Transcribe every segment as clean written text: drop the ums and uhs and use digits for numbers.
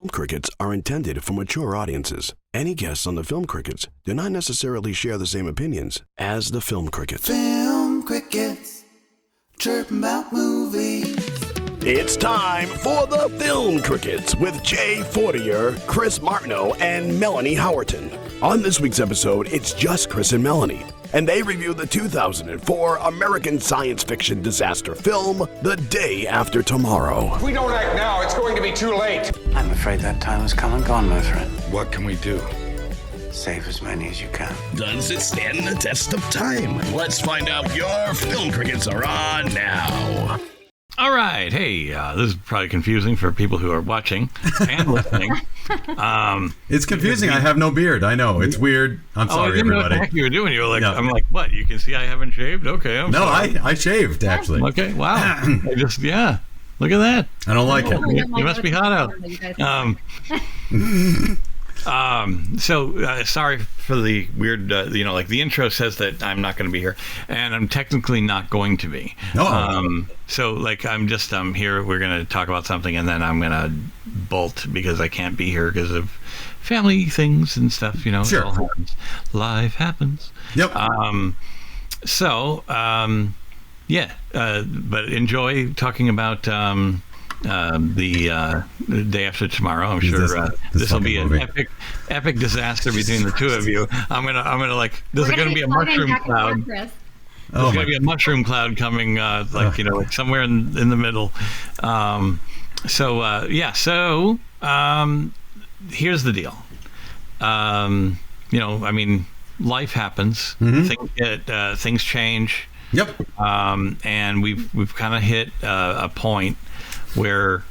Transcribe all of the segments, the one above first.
Film Crickets are intended for mature audiences. Any guests on the Film Crickets do not necessarily share the same opinions as the Film Crickets. Film Crickets, chirping about movies. It's time for the Film Crickets with Jay Fortier, Chris Martineau, and Melanie Howerton. On this week's episode, it's just Chris and Melanie, and they review the 2004 American science fiction disaster film, The Day After Tomorrow. If we don't act now, it's going to be too late. I'm afraid that time has come and gone, my friend. What can we do? Save as many as you can. Does it stand the test of time? Let's find out. Your Film Crickets are on now. All right. Hey, this is probably confusing for people who are watching and listening. It's confusing. I have no beard. I know. It's weird. I'm sorry, I didn't know what everybody. the heck you were doing. You were like, No. I'm like, what? You can see I haven't shaved? Okay. I'm sorry. I shaved, actually. Okay. Wow. Look at that. I don't like it. You must be hot out. Sorry for the weird, like the intro says that I'm not going to be here, and I'm technically not going to be. Oh. I'm here. We're going to talk about something, and then I'm going to bolt because I can't be here because of family things and stuff. You know, Sure. It all happens. Life happens. Yep. But enjoy talking about the Day After Tomorrow. I'm sure this will be an movie. epic disaster between the two of you. I'm gonna like this is gonna be a mushroom cloud. There's gonna be a mushroom cloud coming, like somewhere in the middle. Here's the deal. Life happens. Mm-hmm. Things change. Yep. And we've kind of hit a point where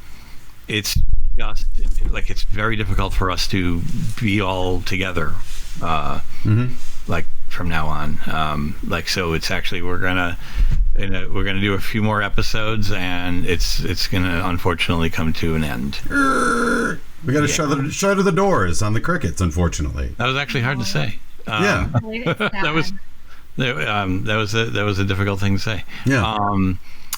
it's just like it's very difficult for us to be all together. Like from now on, so it's actually we're gonna do a few more episodes, and it's gonna unfortunately come to an end. We got to shutter the doors on the crickets, unfortunately. That was actually hard to say. Yeah. That was a difficult thing to say. Yeah.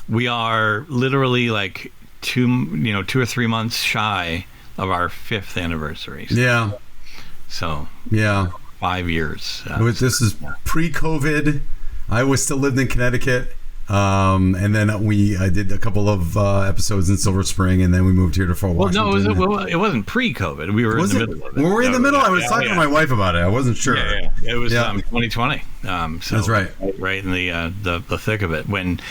We are literally like 2 or 3 months shy of our 5th anniversary. Yeah. So Yeah. 5 years. This is pre-COVID. I was still lived in Connecticut. And then I did a couple of episodes in Silver Spring, and then we moved here to Fort Washington. It wasn't pre-COVID. We were in the middle of it. Were we in the middle? I was talking to my wife about it. I wasn't sure. Yeah. It was 2020. That's right. Right in the thick of it, when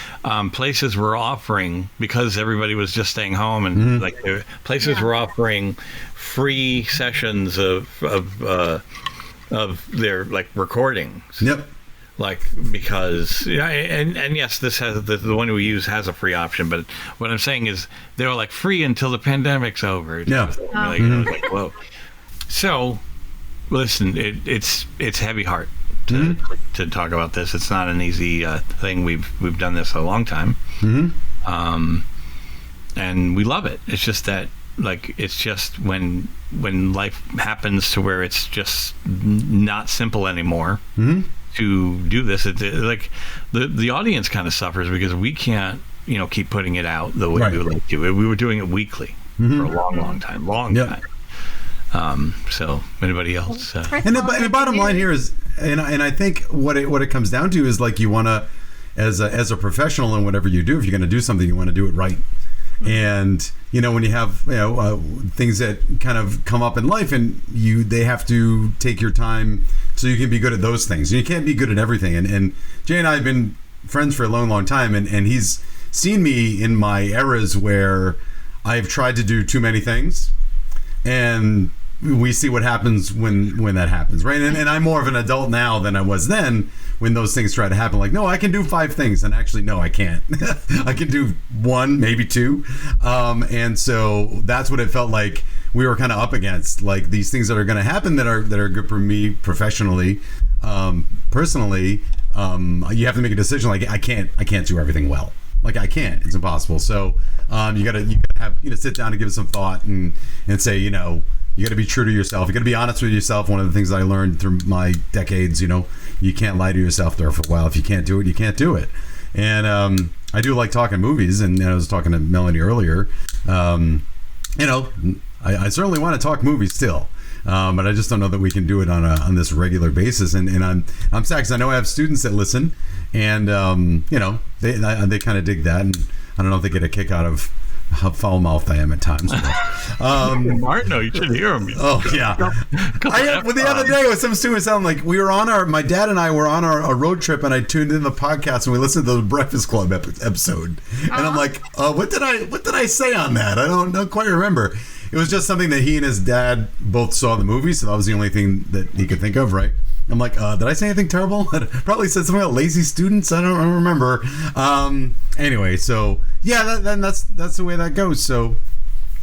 places were offering, because everybody was just staying home, and places were offering free sessions of their recordings. Yep. Because and yes, this has the one we use has a free option, but what I'm saying is they were free until the pandemic's over. Yeah. Whoa. So listen, it's heavy heart to talk about this. It's not an easy thing. We've done this a long time, and we love it. It's just that it's just when life happens to where it's just not simple anymore. To do this, the audience kind of suffers because we can't keep putting it out the way we would like to. We were doing it weekly for a long time. So anybody else? And the bottom line here is, and I think what it comes down to is you want to, as a professional in whatever you do, if you're going to do something, you want to do it right. And when you have things that kind of come up in life, and they have to take your time so you can be good at those things. You can't be good at everything. And Jay and I have been friends for a long time, and he's seen me in my eras where I've tried to do too many things, and we see what happens when that happens, right? And I'm more of an adult now than I was then when those things try to happen. No, I can do 5 things, and actually, no, I can't. I can do 1, maybe 2, and so that's what it felt like we were kind of up against, these things that are going to happen that are good for me professionally, personally. You have to make a decision. I can't do everything well. I can't. It's impossible. So you gotta have sit down and give it some thought and say you got to be true to yourself. You got to be honest with yourself. One of the things that I learned through my decades, you can't lie to yourself there for a while. If you can't do it, you can't do it. And I do like talking movies, and I was talking to Melanie earlier. I certainly want to talk movies still. But I just don't know that we can do it on this regular basis. And I'm sad because I know I have students that listen, and they kind of dig that, and I don't know if they get a kick out of how foul-mouthed I am at times. Martin, you should hear him. Oh yeah. The other day with some students, I'm like, my dad and I were on a road trip, and I tuned in the podcast and we listened to the Breakfast Club episode, and I'm like, what did I say on that? I don't quite remember. It was just something that he and his dad both saw the movie, so that was the only thing that he could think of, right? I'm like, did I say anything terrible? Probably said something about lazy students. I don't remember. Anyway, so yeah, that's the way that goes. So,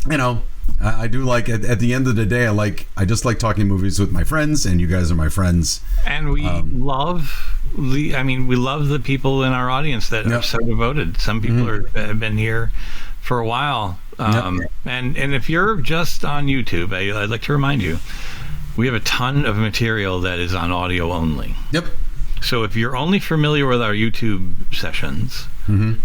I do like at the end of the day, I just like talking movies with my friends, and you guys are my friends. And we love the people in our audience that are so devoted. Some people have been here for a while. And if you're just on YouTube, I'd like to remind you, we have a ton of material that is on audio only. Yep. So if you're only familiar with our YouTube sessions, and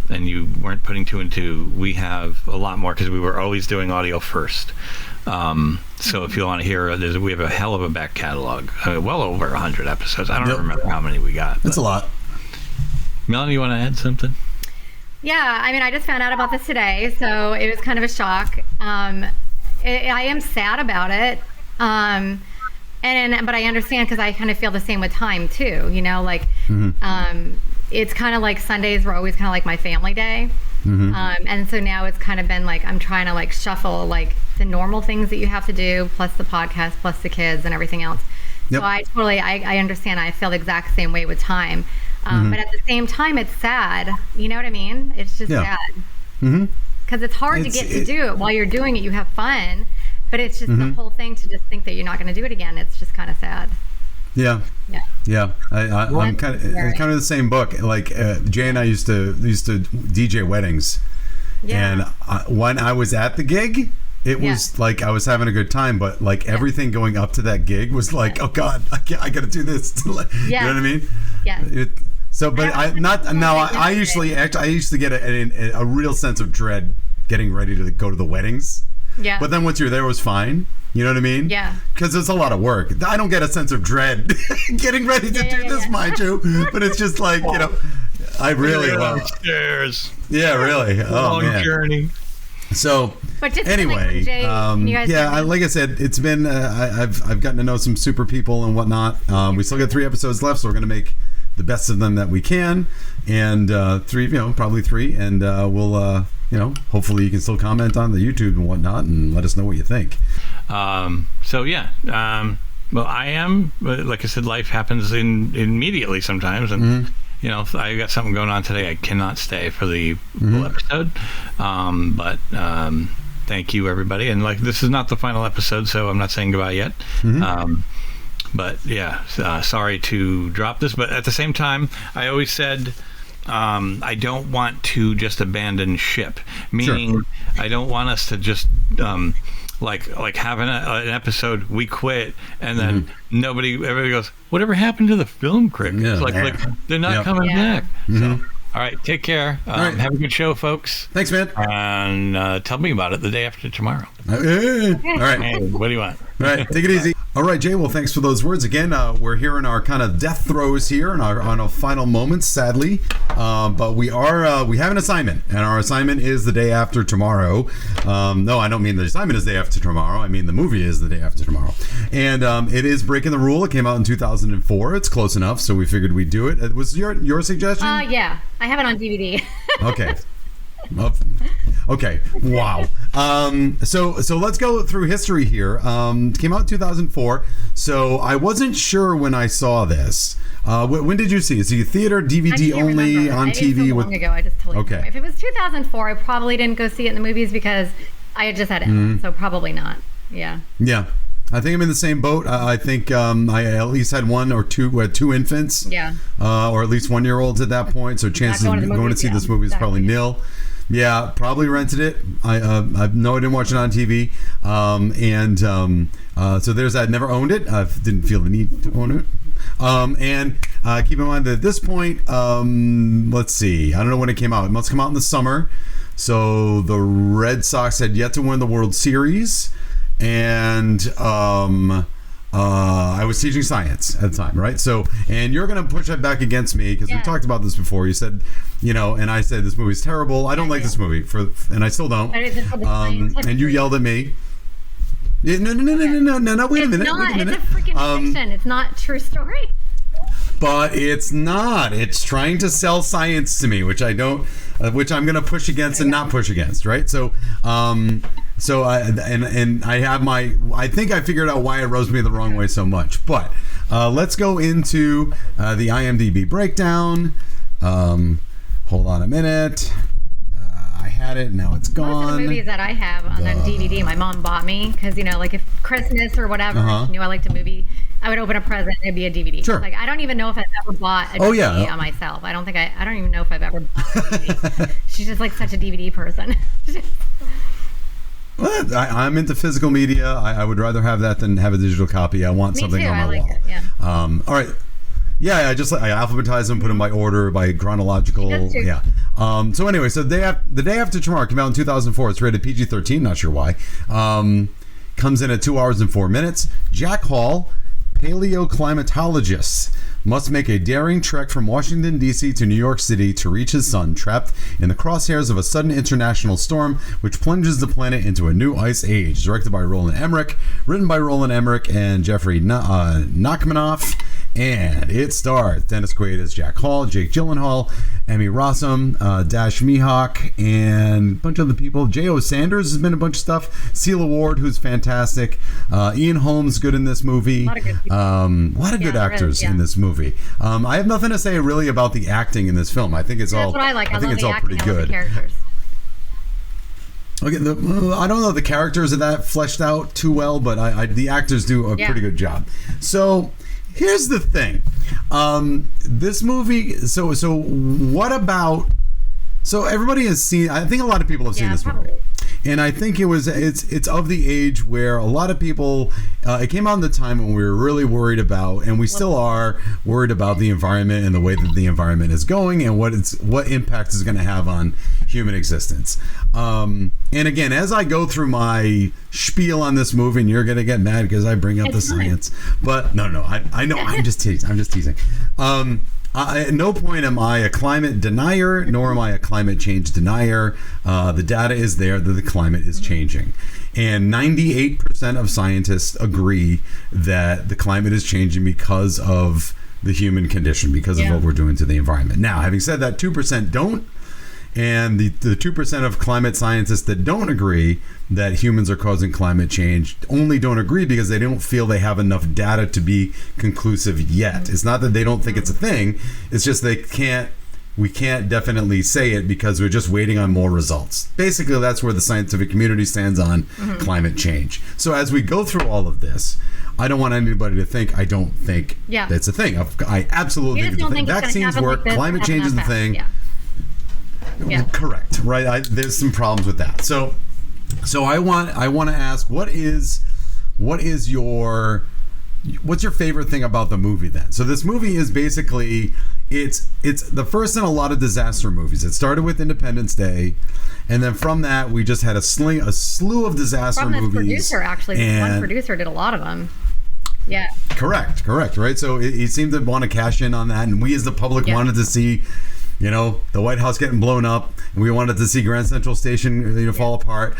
you weren't putting two and two, we have a lot more because we were always doing audio first. So if you want to hear, we have a hell of a back catalog, well over 100 episodes. I don't remember how many we got. That's a lot. Melanie, you want to add something? Yeah, I just found out about this today, so it was kind of a shock. I am sad about it, but I understand because I kind of feel the same with time too. It's kind of like Sundays were always kind of like my family day, and so now it's kind of been like I'm trying to shuffle the normal things that you have to do, plus the podcast, plus the kids and everything else. Yep. So I understand. I feel the exact same way with time. But at the same time, it's sad. You know what I mean? It's just sad. Because it's hard to get to do it. While you're doing it, you have fun. But it's just the whole thing to just think that you're not going to do it again. It's just kind of sad. Yeah. I'm kind of the same book. Jay and I used to DJ weddings. Yeah. And when I was at the gig, it was like I was having a good time, but everything going up to that gig was oh God, I got to do this. You know what I mean? Yeah. I used to get a real sense of dread getting ready to go to the weddings. Yeah. But then once you're there, it was fine. You know what I mean? Yeah. Because it's a lot of work. I don't get a sense of dread getting ready to do this, mind you. But it's just I really love stairs. Yeah, really. Long journey. So anyway, like I said, it's been I've gotten to know some super people and whatnot. We still got 3 episodes left, so we're gonna make the best of them that we can, and probably 3, and we'll hopefully you can still comment on the YouTube and whatnot and let us know what you think. Well, I am, like I said, life happens immediately sometimes, and if I got something going on today, I cannot stay for the full episode. But thank you, everybody. And this is not the final episode, so I'm not saying goodbye yet. But sorry to drop this. But at the same time, I always said I don't want to just abandon ship. Meaning, I don't want us to just have an episode, we quit, and then everybody goes, whatever happened to the Film Crickets? They're not coming back. So, all right, take care. Have a good show, folks. Thanks, man. And tell me about it the day after tomorrow. All right. Hey, what do you want? All right, take it easy. All right, Jay. Well, thanks for those words again. We're here in our kind of death throes here, on our final moments, sadly. But we have an assignment, and our assignment is the day after tomorrow. No, I don't mean the assignment is the day after tomorrow. I mean the movie is the day after tomorrow, and it is Breaking the Rule. It came out in 2004. It's close enough, so we figured we'd do it. Was your suggestion? Yeah, I have it on DVD. Okay. Okay. Wow. So let's go through history here. Came out in 2004. So I wasn't sure when I saw this. When did you see it? Is it theater, DVD only, on TV? So long ago. I just totally remember. If it was 2004, I probably didn't go see it in the movies because I had just had it. So probably not. Yeah. Yeah. I think I'm in the same boat. I think I at least had one or two infants. Yeah. Or at least 1-year-olds at that point. So chances of going to see this movie is probably nil. Yeah, probably rented it. I didn't watch it on TV. So there's that. Never owned it. I didn't feel the need to own it. And keep in mind that at this point, let's see. I don't know when it came out. It must come out in the summer. So the Red Sox had yet to win the World Series, and I was teaching science at the time, right? So, and you're going to push that back against me because we talked about this before. You said, and I said this movie's terrible. I don't like this movie, and I still don't. And you yelled at me. No, wait a minute. It's a freaking fiction. It's not true story. But it's not. It's trying to sell science to me, which I don't, which I'm going to push against and not push against, right? So, I have I think I figured out why it rose me the wrong way so much. But let's go into the IMDb breakdown. Hold on a minute. I had it, now it's gone. Most of the movies that I have on DVD, my mom bought me because like if Christmas or whatever, she knew I liked a movie, I would open a present, it'd be a DVD. Sure. Like I don't even know if I've ever bought a DVD on myself. I don't even know if I've ever bought a DVD. She's just like such a DVD person. Well, I'm into physical media. I would rather have that than have a digital copy. I want something on my wall. It, yeah. All right. Yeah, I alphabetize them, put them by order, by chronological. Yeah. So anyway, so the day after tomorrow came out in 2004. It's rated PG-13. Not sure why. Comes in at 2 hours and 4 minutes. Jack Hall, paleoclimatologist, must make a daring trek from Washington, D.C. to New York City to reach his son, trapped in the crosshairs of a sudden international storm which plunges the planet into a new ice age. Directed by Roland Emmerich, written by Roland Emmerich and Jeffrey Nachmanoff. And it stars Dennis Quaid as Jack Hall, Jake Gyllenhaal, Emmy Rossum, Dash Mihawk, and a bunch of other people. J.O. Sanders has been in a bunch of stuff. Celia Ward, who's fantastic. Ian Holmes, good in this movie. A lot of good people. A lot of good actors in this movie. I have nothing to say really about the acting in this film. I think it's all. That's what I like. I think love it's all acting. pretty good. The characters. Okay, I don't know the characters are that fleshed out too well, but the actors do a pretty good job. So. Here's the thing. This movie. So what about? So everybody has seen. I think a lot of people have seen this movie, and I think it's of the age where a lot of people. It came out in the time when we were really worried about, and we still are worried about the environment and the way that the environment is going, and what impact it's going to have on human existence. And again, as I go through my spiel on this movie, and you're going to get mad because I bring up the science, but no, I know I'm just teasing. At no point am I a climate denier, nor am I a climate change denier. The data is there that the climate is changing. And 98% of scientists agree that the climate is changing because of the human condition, because of what we're doing to the environment. Now, having said that, 2% don't. And the 2% of climate scientists that don't agree that humans are causing climate change only don't agree because they don't feel they have enough data to be conclusive yet. It's not that they don't think it's a thing. It's just we can't definitely say it because we're just waiting on more results. Basically, that's where the scientific community stands on climate change. So as we go through all of this, I don't want anybody to think I don't think that's a thing. I absolutely think it's a thing. Vaccines work. Climate change is the thing. Yeah. Correct. Right. There's some problems with that. So I want to ask, what's your favorite thing about the movie then? So this movie is basically it's the first in a lot of disaster movies. It started with Independence Day, and then from that we just had a slew of disaster movies. From this producer, actually, one producer did a lot of them. Yeah. Correct. Right. So he seemed to want to cash in on that, and we as the public wanted to see. The White House getting blown up, and we wanted to see Grand Central Station, fall apart.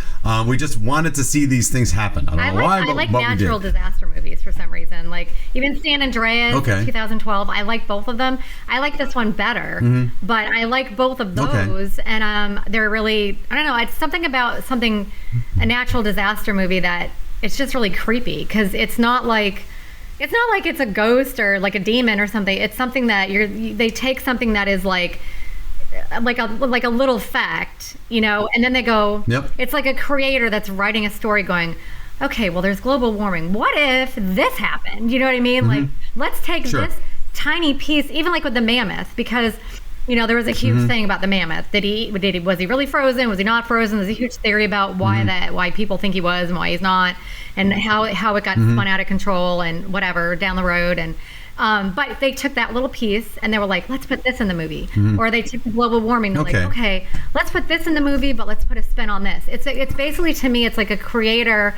We just wanted to see these things happen. I don't know why, but I like natural disaster movies for some reason. Like even San Andreas, 2012. I like both of them. I like this one better, but I like both of those, and they're really. I don't know. It's something about a natural disaster movie that it's just really creepy because it's not like. It's not like it's a ghost or like a demon or something. It's something that they take something that is like a little fact, and then they go, it's like a creator that's writing a story going, okay, well, there's global warming. What if this happened? You know what I mean? Like, let's take this tiny piece, even like with the mammoth, because, there was a huge thing about the mammoth. Was he really frozen? Was he not frozen? There's a huge theory about why people think he was and why he's not, and how it got spun out of control and whatever down the road. And But they took that little piece and they were like, let's put this in the movie. Or they took the global warming. They're like, okay, let's put this in the movie, but let's put a spin on this. It's basically, to me, it's like a creator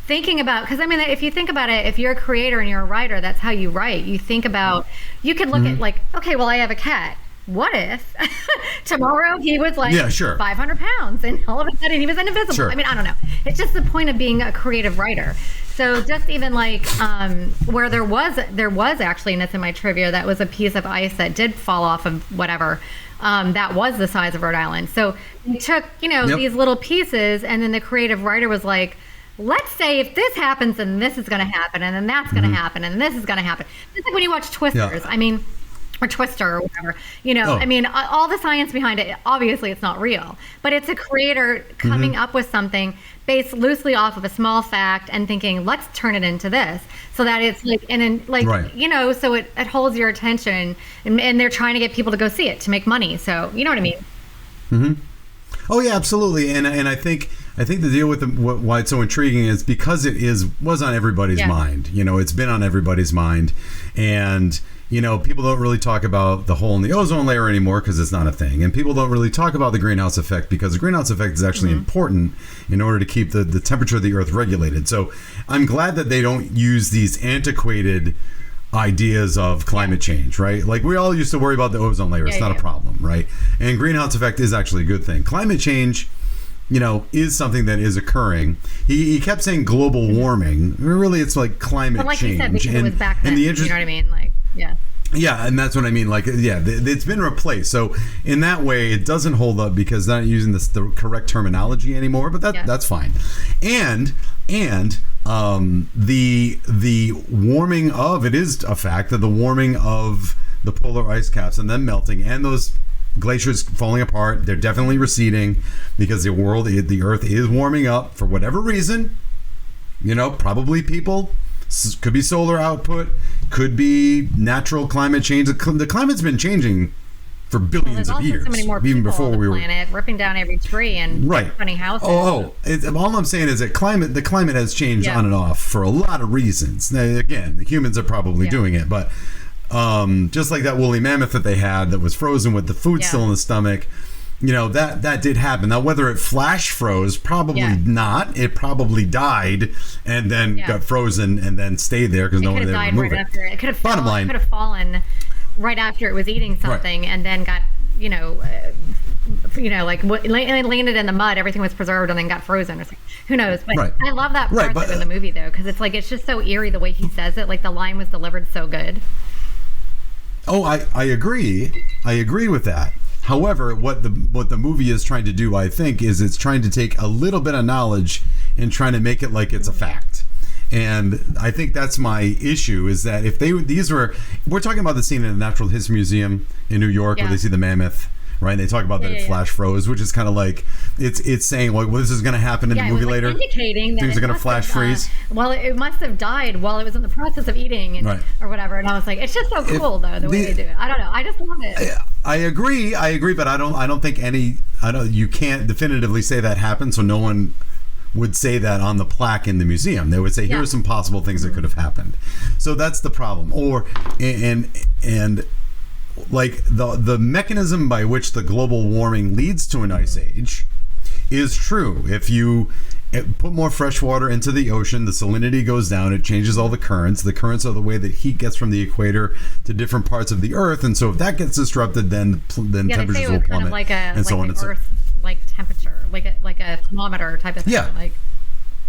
thinking about, because I mean, if you think about it, if you're a creator and you're a writer, that's how you write. You think about, you could look at like, okay, well, I have a cat. What if tomorrow he was like 500 pounds and all of a sudden he was invisible? Sure. I mean, I don't know. It's just the point of being a creative writer. So just even like where there was actually, and it's in my trivia, that was a piece of ice that did fall off of whatever. That was the size of Rhode Island. So we took, these little pieces, and then the creative writer was like, let's say if this happens, then this is going to happen, and then that's going to happen, and this is going to happen. It's like when you watch Twisters. I mean, or Twister or whatever, I mean, all the science behind it, obviously it's not real, but it's a creator coming up with something based loosely off of a small fact and thinking, let's turn it into this, so that it's like, so it holds your attention, and they're trying to get people to go see it to make money. So, you know what I mean? Oh yeah, absolutely. And I think the deal with why it's so intriguing is because it was on everybody's mind. It's been on everybody's mind, and people don't really talk about the hole in the ozone layer anymore because it's not a thing. And people don't really talk about the greenhouse effect because the greenhouse effect is actually important in order to keep the temperature of the earth regulated. So I'm glad that they don't use these antiquated ideas of climate change, right? Like we all used to worry about the ozone layer. It's not a problem, right? And greenhouse effect is actually a good thing. Climate change, is something that is occurring. He kept saying global warming. Really, it's like climate change. Like you said, because it was back then, you know what I mean? Like, yeah, and that's what I mean. Like, it's been replaced. So in that way, it doesn't hold up because they're not using the correct terminology anymore. But that's fine. And the warming of, it is a fact that the warming of the polar ice caps and them melting and those glaciers falling apart, they're definitely receding because the earth is warming up for whatever reason. Probably people. Could be solar output, could be natural climate change. The climate's been changing for billions of years. So many more even people before on the we were planet ripping down every tree and funny houses. All I'm saying is that the climate has changed on and off for a lot of reasons. Now, again, the humans are probably doing it, but just like that woolly mammoth that they had that was frozen with the food still in the stomach. That did happen. Now, whether it flash froze, probably not. It probably died and then got frozen and then stayed there because no one ever moved it. It could have fallen right after it was eating something and then got, landed in the mud. Everything was preserved and then got frozen or something. Who knows? But I love that part in the movie, though, because it's just so eerie the way he says it. Like, the line was delivered so good. Oh, I agree. I agree with that. However, what the movie is trying to do, I think, is it's trying to take a little bit of knowledge and trying to make it like it's a fact. And I think that's my issue, is that if we're talking about the scene in the Natural History Museum in New York where they see the mammoth, right? And they talk about that it flash froze, which is kind of like it's saying, well, this is going to happen in the movie later. Indicating that things are going to flash freeze. Well, it must have died while it was in the process of eating or whatever. And I was like, it's just so cool though the way they do it. I don't know. I just love it. I agree, but I don't think you can't definitively say that happened. So no one would say that on the plaque in the museum. They would say, here are some possible things that could have happened. So that's the problem. And like the mechanism by which the global warming leads to an ice age is true. If you put more fresh water into the ocean, the salinity goes down, it changes all the currents. The currents are the way that heat gets from the equator to different parts of the earth, and so if that gets disrupted, then temperatures will plummet. Kind of like and so on. Earth temperature, like a thermometer type of thing. Yeah.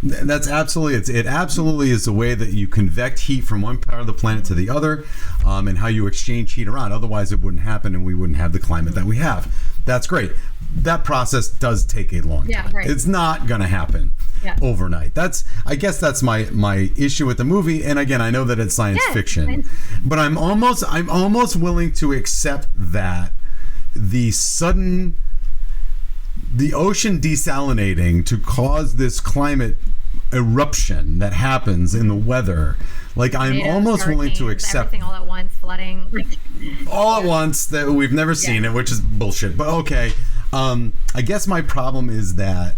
That's absolutely it absolutely is the way that you convect heat from one part of the planet to the other, and how you exchange heat around. Otherwise it wouldn't happen and we wouldn't have the climate that we have. That's great. That process does take a long time. Right. It's not going to happen overnight. I guess that's my issue with the movie. And again, I know that it's science fiction, but I'm almost willing to accept that the ocean desalinating to cause this climate eruption that happens in the weather, like I'm almost willing to accept everything all at once, flooding all at once, that we've never seen it, which is bullshit, but okay. I guess my problem is that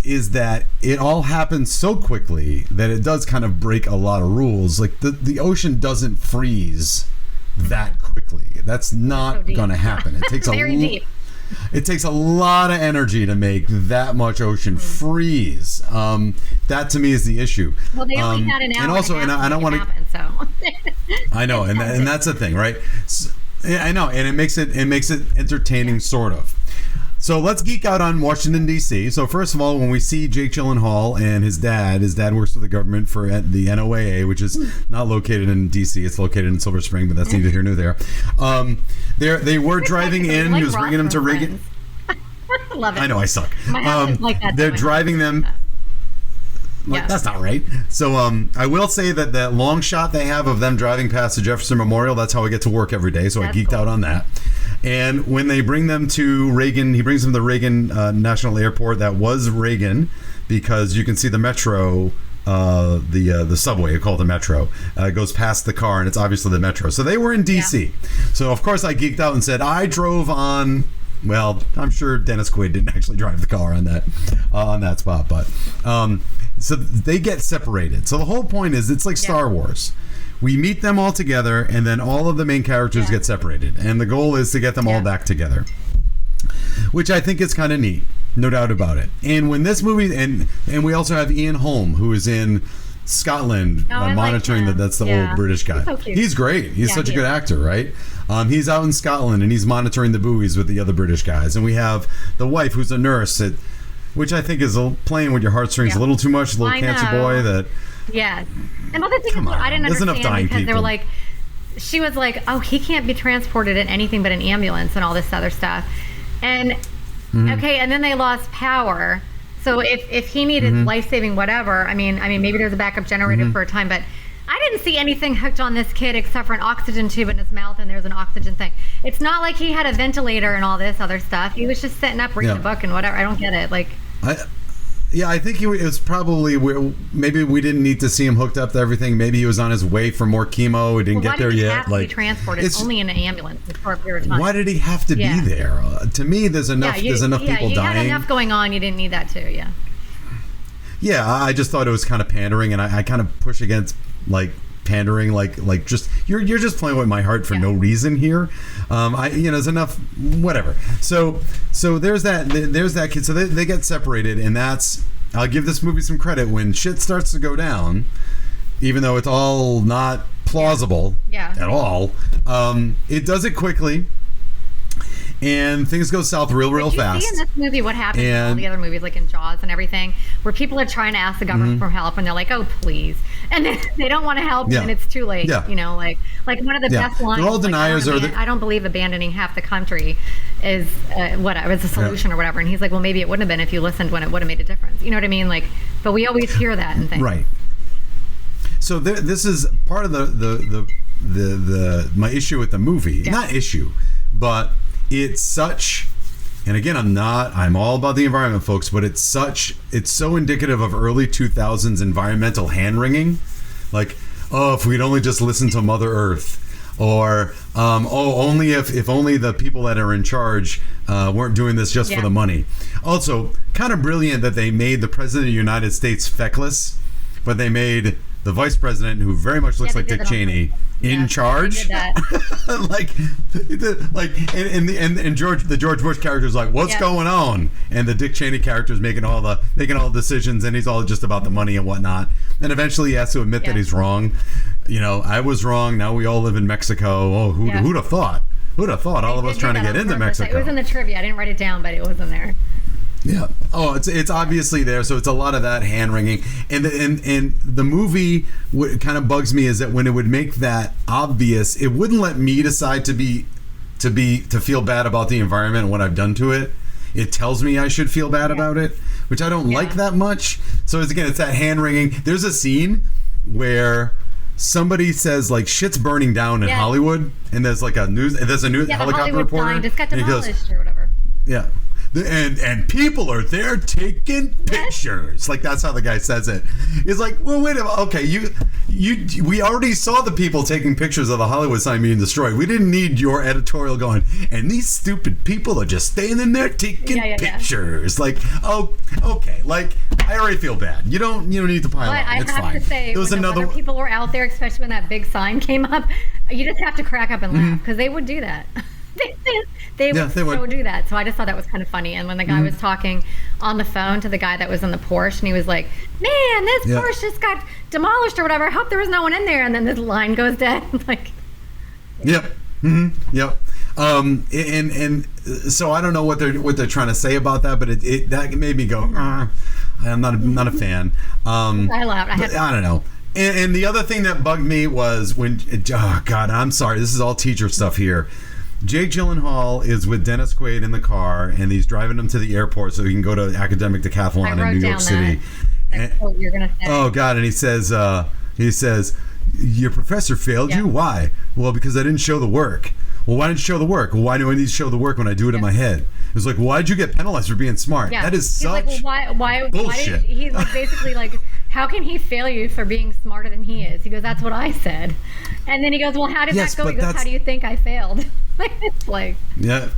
is that it all happens so quickly that it does kind of break a lot of rules. Like the ocean doesn't freeze that quickly. That's not going to happen. It takes deep. It takes a lot of energy to make that much ocean freeze. That to me is the issue. Well, they only had an hour and also, and I don't want to. So. I know, and that's the thing, right? So, I know, and it makes it entertaining, sort of. So let's geek out on Washington, D.C. So first of all, when we see Jake Gyllenhaal and his dad works for the government for the NOAA, which is not located in D.C. It's located in Silver Spring, but that's neither here nor there. They were driving in. He was bringing them to Reagan. Love it. I know, I suck. My house is like that. They're driving them. Like, that's not right. So I will say that long shot they have of them driving past the Jefferson Memorial, that's how I get to work every day. So That's I geeked cool. out on that. And when they bring them to Reagan, he brings them to Reagan National Airport. That was Reagan, because you can see the metro, the subway, called the metro, goes past the car, and it's obviously the metro. So they were in D.C. So of course I geeked out and said I drove on. Well, I'm sure Dennis Quaid didn't actually drive the car on that spot, but so they get separated. So the whole point is it's like Star Wars. We meet them all together, and then all of the main characters get separated, and the goal is to get them all back together, which I think is kind of neat, no doubt about it. And when this movie, and we also have Ian Holm, who is in Scotland, monitoring that's the old British guy. He's so cute. He's great. He's such a good actor, right? He's out in Scotland and he's monitoring the buoys with the other British guys. And we have the wife, who's a nurse, which I think is playing with your heartstrings a little too much. A little cancer boy that. Yes. And the thing is, I didn't There's enough understand dying because they people. were like, she was like, oh, he can't be transported in anything but an ambulance and all this other stuff. And okay, and then they lost power. So if he needed life-saving whatever, I mean maybe there's a backup generator for a time, but I didn't see anything hooked on this kid except for an oxygen tube in his mouth, and there's an oxygen thing. It's not like he had a ventilator and all this other stuff. He was just sitting up reading a book and whatever. I don't get it. Like, I think it was probably maybe we didn't need to see him hooked up to everything. Maybe he was on his way for more chemo. He didn't get there yet. Why did he have to be transported only in an ambulance for a period of time? Why did he have to be there? To me, there's enough. There's enough people dying. You had enough going on. You didn't need that too. Yeah. Yeah, I just thought it was kind of pandering, and I kind of push against like pandering, like just you're just playing with my heart for no reason here. There's enough, whatever. So there's that kid. So they get separated, and I'll give this movie some credit when shit starts to go down, even though it's all not plausible at all. It does it quickly. And things go south real fast. You see in this movie what happens in all the other movies, like in Jaws and everything, where people are trying to ask the government for help, and they're like, "Oh, please," and then they don't want to help, and it's too late. Yeah. Like one of the best lines. They're all deniers. I don't believe abandoning half the country is whatever. It's a solution or whatever. And he's like, "Well, maybe it wouldn't have been if you listened when it would have made a difference." You know what I mean? Like, but we always hear that and things. Right. So this is part of the my issue with the movie. Yeah. Not issue, but. It's such, and again, I'm all about the environment, folks, but it's so indicative of early 2000s environmental hand-wringing. Like, if we'd only just listen to Mother Earth, or, only if only the people that are in charge weren't doing this just for the money. Also, kind of brilliant that they made the President of the United States feckless, but they made the Vice President, who very much looks like Dick Cheney, in charge. and the George Bush character is like, what's going on? And the Dick Cheney character is making all the decisions, and he's all just about the money and whatnot. And eventually he has to admit that he's wrong. I was wrong. Now we all live in Mexico. Oh, who'd have thought? Who'd have thought? All of us trying to get into Mexico. It was in the trivia. I didn't write it down, but it was in there. Yeah. Oh, it's obviously there. So it's a lot of that hand wringing, and the movie, what kind of bugs me is that when it would make that obvious, it wouldn't let me decide to feel bad about the environment and what I've done to it. It tells me I should feel bad about it, which I don't like that much. So it's that hand wringing. There's a scene where somebody says like shit's burning down in Hollywood, and there's like a news helicopter the Hollywood reporter. sign just got demolished or whatever. Yeah. and people are there taking pictures. Like, that's how the guy says it. He's like, well, wait a minute. Okay, we already saw the people taking pictures of the Hollywood sign being destroyed. We didn't need your editorial going, and these stupid people are just standing there taking pictures. Like, oh, okay. Like, I already feel bad. You don't need to pile on. It's fine. I have to say, there was when another other people were out there, especially when that big sign came up, you just have to crack up and laugh because they would do that. They would do that. So I just thought that was kind of funny. And when the guy was talking on the phone to the guy that was in the Porsche, and he was like, "Man, this Porsche just got demolished or whatever. I hope there was no one in there." And then this line goes dead. Like, yep, yep. And so I don't know what they're trying to say about that, but it that made me go, I'm not a fan. I laughed. I don't know. And the other thing that bugged me was when, oh God, I'm sorry, this is all teacher stuff here. Jake Gyllenhaal is with Dennis Quaid in the car, and he's driving him to the airport so he can go to academic decathlon in New York City. That's what you're gonna say. Oh God! And he says, your professor failed you. Why? Well, because I didn't show the work. Well, why didn't you show the work? Well, why do I need to show the work when I do it in my head? It's like, why'd you get penalized for being smart? Yeah. That is he's such like, well, why bullshit. He's like basically like, how can he fail you for being smarter than he is? He goes, that's what I said. And then he goes, well, how did that go? He goes, how do you think I failed? It's like, yeah.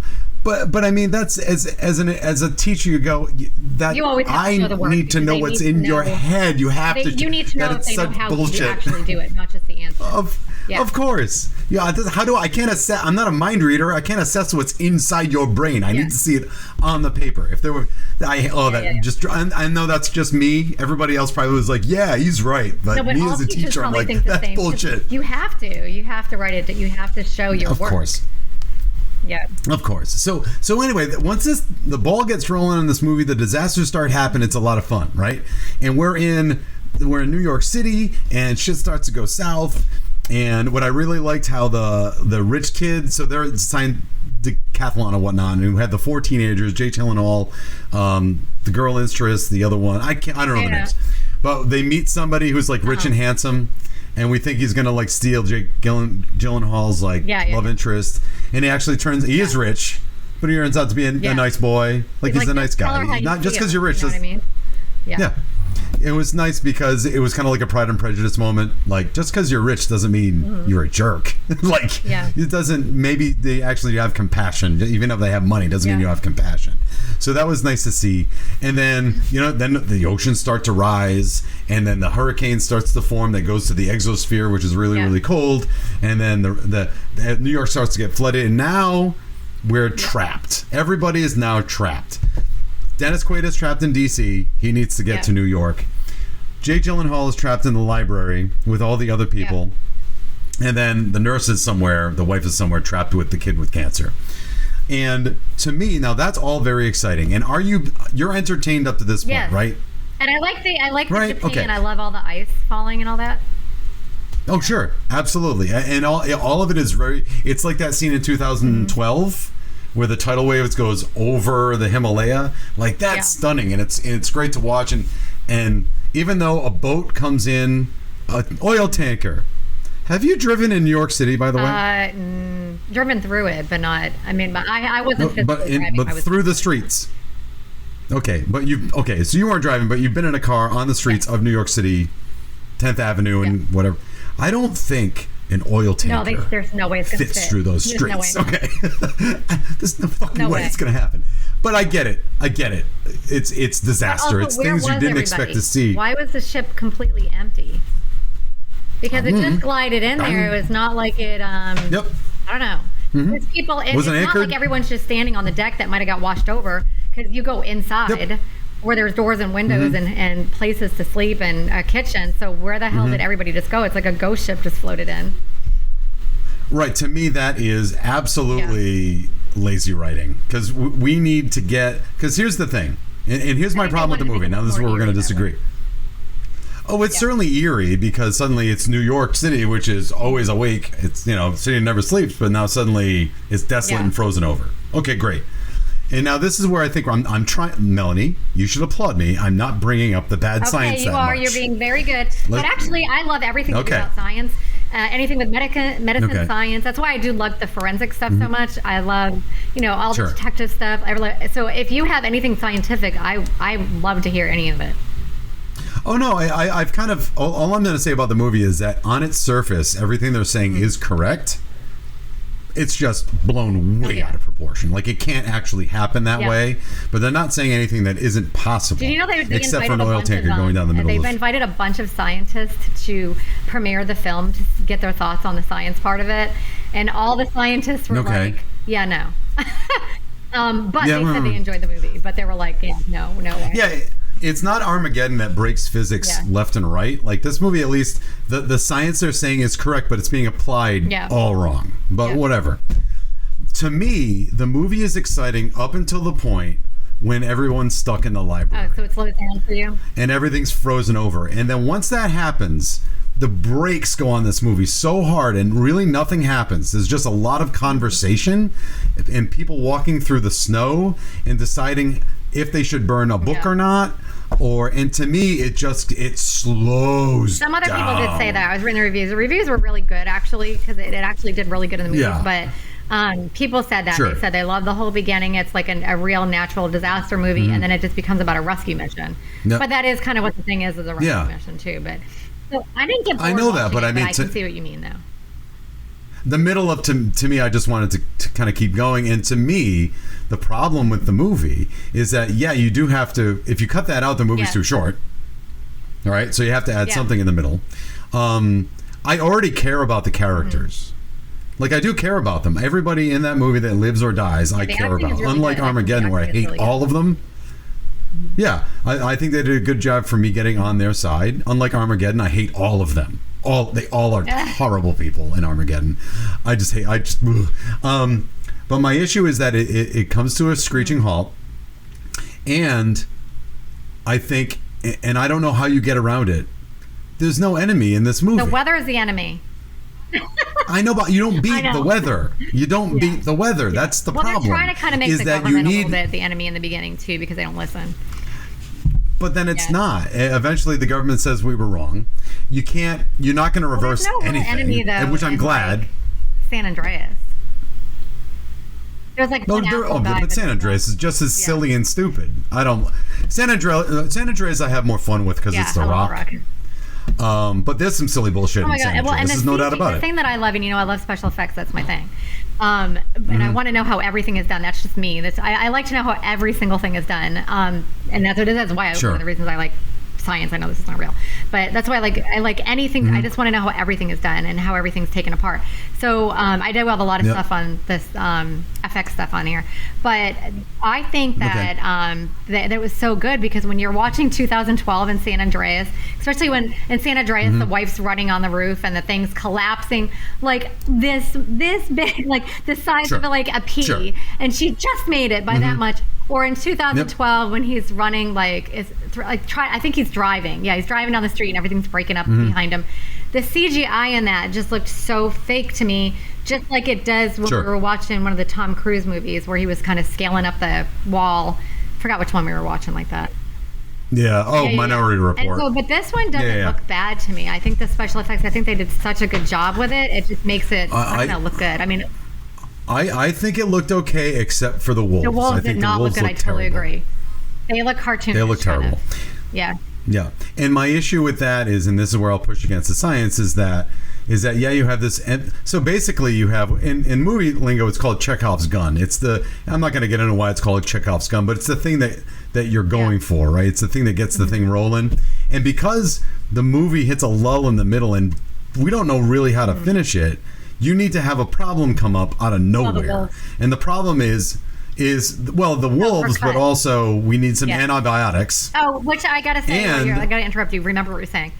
But I mean, that's as a teacher, you go that you always have to know the work. Need to know what's in your head. You have to. You need to know if they know how to actually do it, not just the answer. Of course. Yeah. How do I can't assess? I'm not a mind reader. I can't assess what's inside your brain. I need to see it on the paper. If there were, I know that's just me. Everybody else probably was like, yeah, he's right. But me as a teacher, I'm like, that's bullshit. You have to write it. You have to show your work. Of course. Yeah. Of course. So anyway, once the ball gets rolling in this movie, the disasters start happening. It's a lot of fun, right? And we're in New York City, and shit starts to go south. And what I really liked how the rich kids, so they're signed decathlon and whatnot, and we had the 4 teenagers, Jake Gyllenhaal, the girl interest, the other one, I don't know the names, but they meet somebody who's like rich and handsome. And we think he's gonna like steal Jake Gyllenhaal's love interest, and he actually he is rich, but he turns out to be a nice boy. Like he's a nice guy. Not just because you're rich. You know what I mean? Yeah. It was nice because it was kind of like a Pride and Prejudice moment. Like, just because you're rich doesn't mean you're a jerk. It doesn't. Maybe they actually have compassion, even if they have money. Doesn't mean you have compassion. So that was nice to see. And then then the oceans start to rise, and then the hurricane starts to form that goes to the exosphere, which is really really cold. And then the New York starts to get flooded, and now we're trapped. Everybody is now trapped. Dennis Quaid is trapped in D.C. He needs to get to New York. Jake Gyllenhaal is trapped in the library with all the other people. And then the nurse is somewhere, the wife is somewhere trapped with the kid with cancer. And to me, now that's all very exciting. And you're entertained up to this point, right? And I like the Japan. I love all the ice falling and all that. Oh, sure. Absolutely. And all of it is it's like that scene in 2012. Where the tidal waves goes over the Himalaya, like that's stunning, and it's great to watch. And even though a boat comes in, an oil tanker. Have you driven in New York City, by the way? Driven through it, but not. I mean, but I wasn't physically driving. But through the streets. Okay, so you weren't driving, but you've been in a car on the streets of New York City, 10th Avenue, and whatever. I don't think an oil tanker there's no way it's going to fits through those streets. No way. Okay. There's no fucking way it's going to happen. But I get it. It's disaster. It's things you didn't expect to see. Why was the ship completely empty? Because it just glided in there. It was not like it, I don't know. There's people, it's not like everyone's just standing on the deck that might have got washed over, because you go inside where there's doors and windows and places to sleep and a kitchen. So where the hell did everybody just go? It's like a ghost ship just floated in. Right. To me, that is absolutely lazy writing, because we need to because here's the thing. And here's my problem with the movie. Now, this is where we're going to disagree. Oh, it's certainly eerie, because suddenly it's New York City, which is always awake. It's, city never sleeps, but now suddenly it's desolate and frozen over. Okay, great. And now this is where I think I'm trying. Melanie, you should applaud me. I'm not bringing up the bad science that much. You're being very good. But actually, I love everything to do about science, anything with medicine, Okay. science. That's why I do love the forensic stuff so much. I love, all Sure. the detective stuff. So if you have anything scientific, I love to hear any of it. Oh no, I've kind of all I'm going to say about the movie is that on its surface, everything they're saying is correct. It's just blown way out of proportion. Like it can't actually happen that way. But they're not saying anything that isn't possible. Did you know they except for invited an oil tanker going down the middle? They've invited a bunch of scientists to premiere the film to get their thoughts on the science part of it, and all the scientists were like, "Yeah, no." But they said they enjoyed the movie, but they were like, "Yeah, no way." Yeah. It's not Armageddon that breaks physics left and right. Like this movie, at least the science they're saying is correct, but it's being applied all wrong. But whatever. To me, the movie is exciting up until the point when everyone's stuck in the library. Oh, so it slows down for you? And everything's frozen over. And then once that happens, the brakes go on this movie so hard and really nothing happens. There's just a lot of conversation and people walking through the snow and deciding if they should burn a book or not. And to me, it slows Some other down. people did say that. I was reading the reviews. The reviews were really good, actually, because it actually did really good in the movies. Yeah. But people said that. Sure. They said they love the whole beginning. It's like a real natural disaster movie, and then it just becomes about a rescue mission. Yep. But that is kind of what the thing is a rescue mission, too. But so I didn't get bored I know that, watching but it, I mean, I can see what you mean, though. The middle of to me, I just wanted to kind of keep going. And to me, the problem with the movie is that you do have to. If you cut that out, the movie's too short. All right, so you have to add something in the middle. I already care about the characters. Like I do care about them. Everybody in that movie that lives or dies, I care about. Really Unlike good. Armageddon, where I hate really all of them. Yeah, I think they did a good job for me getting on their side. Unlike Armageddon, I hate all of them. They all are horrible people in Armageddon. But my issue is that it comes to a screeching halt, and I think, and I don't know how you get around it. There's no enemy in this movie. The weather is the enemy. I know, but you don't beat the weather. You don't beat the weather. That's the problem. They're trying to kind of make is the that government you a need, little bit the enemy in the beginning, too, because they don't listen. But then it's not. Eventually, the government says we were wrong. You're not going to reverse there's no real anything, enemy, though, which I'm in, glad. like, San Andreas. There's like one apple guy, but San Andreas is just as silly and stupid. San Andreas I have more fun with because it's The Rock. But there's some silly bullshit in San Andreas. There's no doubt about it. The thing that I love, and I love special effects. That's my thing. And I want to know how everything is done. That's just me. I like to know how every single thing is done. And that's why one of the reasons I like science. I know this is not real, but that's why I like anything. I just want to know how everything is done and how everything's taken apart. So I do have a lot of stuff on this FX stuff on here, but I think that that was so good because when you're watching 2012 in San Andreas, especially when in San Andreas the wife's running on the roof and the thing's collapsing like this big, like the size of like a pea, and she just made it by that much. Or in 2012 when he's running I think he's driving. Yeah, he's driving down the street and everything's breaking up behind him. The CGI in that just looked so fake to me, just like it does when we were watching one of the Tom Cruise movies where he was kind of scaling up the wall. Forgot which one we were watching like that. Yeah. Minority Report. And but this one doesn't look bad to me. I think the special effects, I think they did such a good job with it. It just makes it look good. I mean, I think it looked okay except for the wolves. The wolves did not look good. I totally agree. They look cartoonish. They look terrible. Yeah. Yeah. And my issue with that is, and this is where I'll push against the science, is that you have this. So basically, you have in movie lingo, it's called Chekhov's gun. I'm not going to get into why it's called Chekhov's gun, but it's the thing that you're going for, right? It's the thing that gets the thing rolling. And because the movie hits a lull in the middle, and we don't know really how to finish it, you need to have a problem come up out of nowhere. And the problem is the wolves, but also we need some antibiotics. Oh, which I got to say, I got to interrupt you. Remember what you're saying.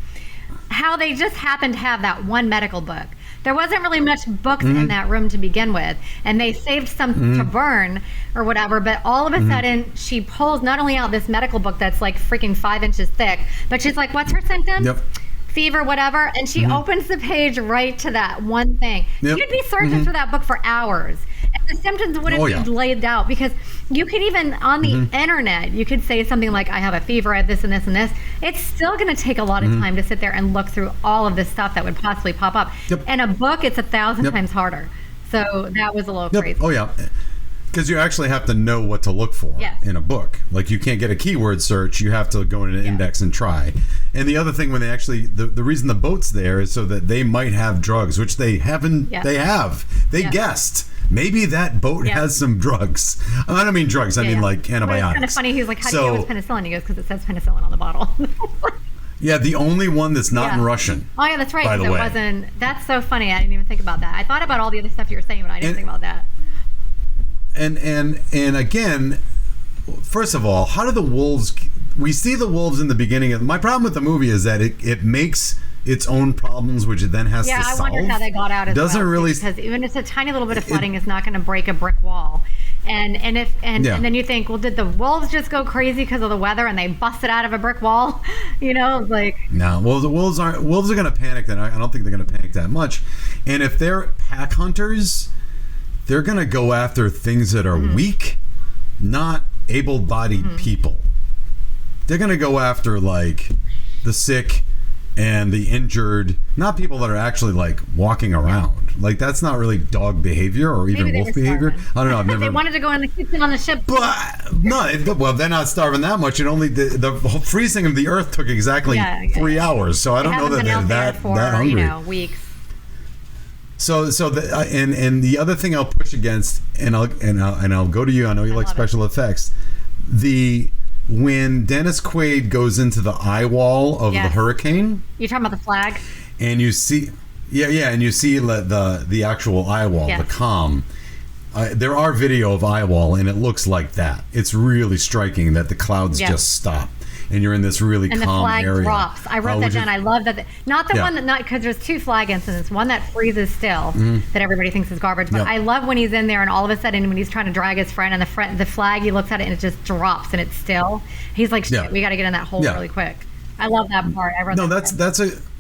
How they just happened to have that one medical book. There wasn't really much books in that room to begin with, and they saved some to burn or whatever, but all of a sudden she pulls not only out this medical book that's like freaking 5 inches thick, but she's like, what's her symptom? Yep. fever, whatever, and she opens the page right to that one thing. Yep. You'd be searching for that book for hours. And the symptoms wouldn't be laid out, because you could even, on the internet, you could say something like, I have a fever, I have this and this and this. It's still going to take a lot of time to sit there and look through all of this stuff that would possibly pop up. Yep. In a book, it's 1,000 times harder. So that was a little crazy. Oh, yeah. Because you actually have to know what to look for in a book. Like, you can't get a keyword search. You have to go in an index and try. And the other thing, when they actually, the reason the boat's there is so that they might have drugs, which they haven't. They have. They guessed. Maybe that boat has some drugs. I don't mean drugs. I mean like antibiotics. It's kind of funny. He's like, how do you know it's penicillin? He goes, because it says penicillin on the bottle. Yeah, the only one that's not in Russian. Oh, yeah, that's right. By the way. That's so funny. I didn't even think about that. I thought about all the other stuff you were saying, but I didn't think about that. And again, first of all, how do the wolves? We see the wolves in the beginning. My problem with the movie is that it makes its own problems, which it then has to solve. Yeah, I wondered how they got out as Doesn't well. really, because even it's a tiny little bit of flooding is not going to break a brick wall. And then you think, well, did the wolves just go crazy because of the weather and they busted out of a brick wall? You know, like no. Well, the wolves are going to panic. Then I don't think they're going to panic that much. And if they're pack hunters, they're going to go after things that are weak, not able-bodied people. They're going to go after, like, the sick and the injured, not people that are actually, like, walking around. Like, that's not really dog behavior or even wolf behavior. I don't know. I've never. They wanted to go in the kitchen on the ship. But no, well, they're not starving that much. It only the freezing of the earth took exactly 3 hours. So I don't know that they're that hungry. Weeks. So and the other thing I'll push against, and I'll go to you. I know you like special effects. When Dennis Quaid goes into the eye wall of the hurricane. You're talking about the flag. And you see, and you see the actual eye wall, the calm. There are video of eye wall, and it looks like that. It's really striking that the clouds just stop. And you're in this really calm area. And the flag drops. I wrote that down. I love that. Not the one that, because there's two flag incidents. One that freezes still, that everybody thinks is garbage. But I love when he's in there and all of a sudden when he's trying to drag his friend and the flag, he looks at it and it just drops and it's still. He's like, shit, we got to get in that hole really quick. I love that part. I wrote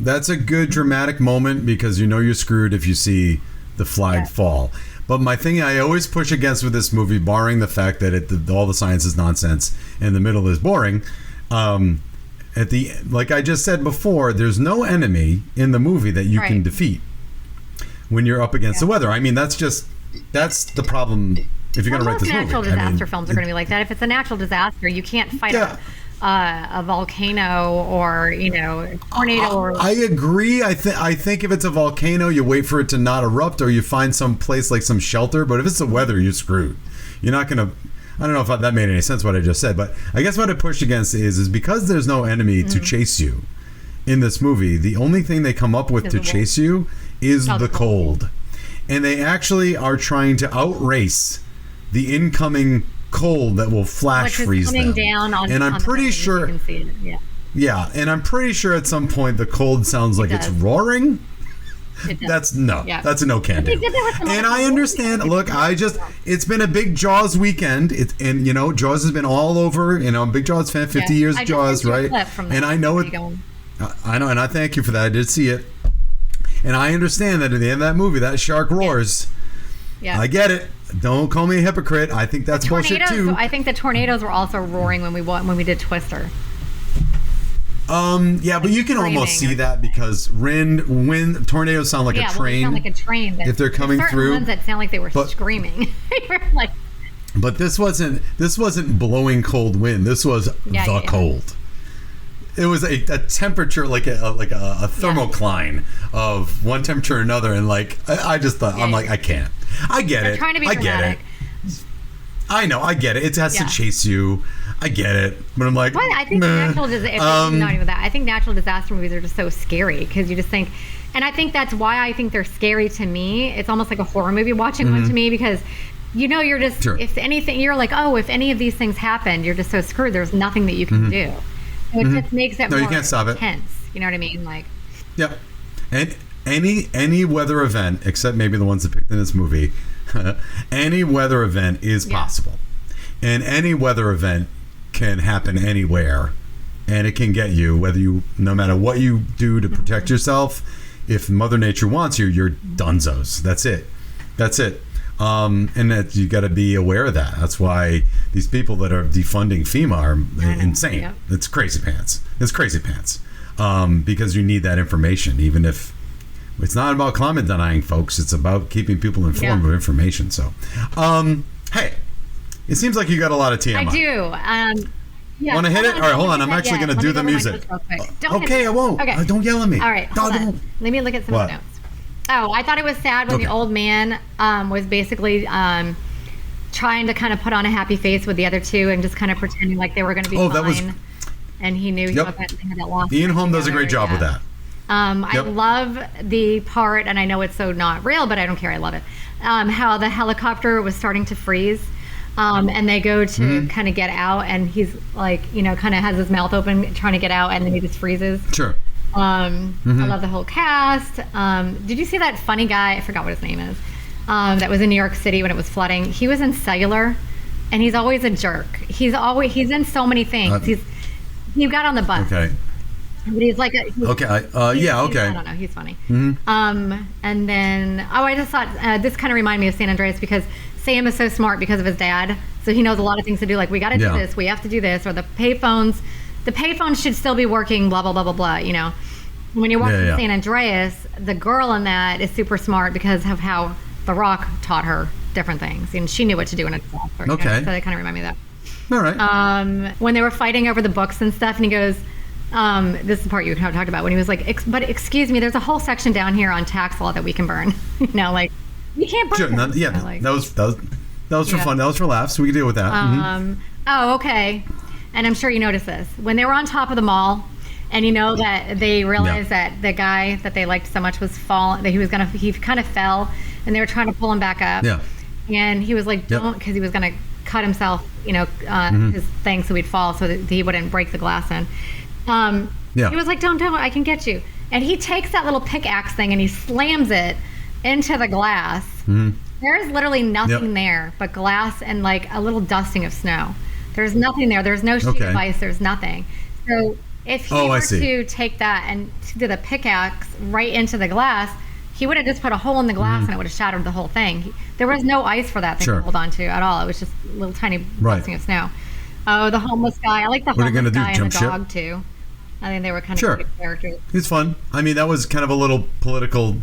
that's a good dramatic moment, because you know you're screwed if you see the flag fall. But my thing I always push against with this movie, barring the fact that all the science is nonsense and the middle is boring, like I just said before, there's no enemy in the movie that you can defeat when you're up against the weather. I mean, that's the problem if you're going to write this movie. Natural disaster films are going to be like that. If it's a natural disaster, you can't fight a volcano or a tornado. I agree. I think if it's a volcano, you wait for it to not erupt, or you find some place like some shelter. But if it's the weather, you're screwed. You're not going to. I don't know if that made any sense what I just said, but I guess what I pushed against is because there's no enemy to chase you in this movie. The only thing they come up with to chase you is the cold, and they actually are trying to outrace the incoming cold that will flash freeze them. Down on, and I'm pretty sure. You can see it. Yeah, and I'm pretty sure at some point the cold sounds like it's roaring. That's a no can do. And I understand. Look, it's been a big Jaws weekend. Jaws has been all over. I'm a big Jaws fan. 50 years Jaws, right? And I know it. I know, and I thank you for that. I did see it, and I understand that at the end of that movie, that shark roars. Yeah. I get it. Don't call me a hypocrite. I think that's bullshit too. I think the tornadoes were also roaring when we did Twister. But you can almost see that because wind tornadoes sound like a train. Sound like a train. If they're coming through, ones that sound like they were screaming. But this wasn't blowing cold wind. This was the cold. It was a temperature like a thermocline of one temperature or another, and I just thought I'm like I can't. I get it. Trying to be dramatic. I know. I get it. It has to chase you. I get it, but I'm like, I think not even that. I think natural disaster movies are just so scary because you just think, and I think that's why I think they're scary to me. It's almost like a horror movie watching one to me because, you're just if anything, you're like, oh, if any of these things happened, you're just so screwed. There's nothing that you can do. So it just makes it more you can't stop intense. You know what I mean? And any weather event, except maybe the ones depicted in this movie, any weather event is possible, and any weather event can happen anywhere and it can get you. No matter what you do to protect yourself, if Mother Nature wants you, you're dunzos. That's it. And that you got to be aware of that. That's why these people that are defunding FEMA are insane. Yep. It's crazy pants. Because you need that information, even if it's not about climate denying, folks. It's about keeping people informed of information. So, hey, it seems like you got a lot of TMI. I do. Yeah. Want to hit it? All right, hold on. I'm actually going to do the music. Okay, I won't. Okay. Don't yell at me. All right, hold on. Let me look at some of the notes. Oh, I thought it was sad when the old man was basically trying to kind of put on a happy face with the other two and just kind of pretending like they were going to be fine. And he knew he wasn't going to get lost. Ian Holm does a great job with that. I love the part, and I know it's so not real, but I don't care. I love it. How the helicopter was starting to freeze. And they go to kind of get out, and he's like, kind of has his mouth open trying to get out, and then he just freezes. Sure. I love the whole cast. Did you see that funny guy? I forgot what his name is. That was in New York City when it was flooding. He was in Cellular, and he's always a jerk. He's in so many things. He got on the bus. Okay. But he's like okay. I don't know. He's funny. And then I just thought this kind of reminded me of San Andreas because Sam is so smart because of his dad, so he knows a lot of things to do. Like, we got to do this, we have to do this, or the payphones should still be working. Blah blah blah blah blah. When you're watching San Andreas, the girl in that is super smart because of how The Rock taught her different things, and she knew what to do in a disaster. Okay. So that kind of reminded me of that. All right. When they were fighting over the books and stuff, and he goes, this is the part you talked about when he was like, but excuse me, there's a whole section down here on tax law that we can burn. Like, you can't burn. Sure, that was for fun. That was for laughs. We can deal with that. Oh, okay. And I'm sure you noticed this when they were on top of the mall, and that they realized that the guy that they liked so much was falling. That he kind of fell, and they were trying to pull him back up. Yeah. And he was like, don't, because he was gonna cut himself, his thing, so he'd fall, so that he wouldn't break the glass in. He was like, don't, I can get you. And he takes that little pickaxe thing and he slams it into the glass. There is literally nothing there but glass and like a little dusting of snow. There's nothing there. There's no sheet of ice. There's nothing. So if he were to take that and do the pickaxe right into the glass, he would have just put a hole in the glass and it would have shattered the whole thing. There was no ice for that thing to hold on to at all. It was just a little tiny dusting of snow. Oh, the homeless guy. I like the homeless guy and the dog too. I think they were kind of good characters. It's fun. I mean, that was kind of a little political.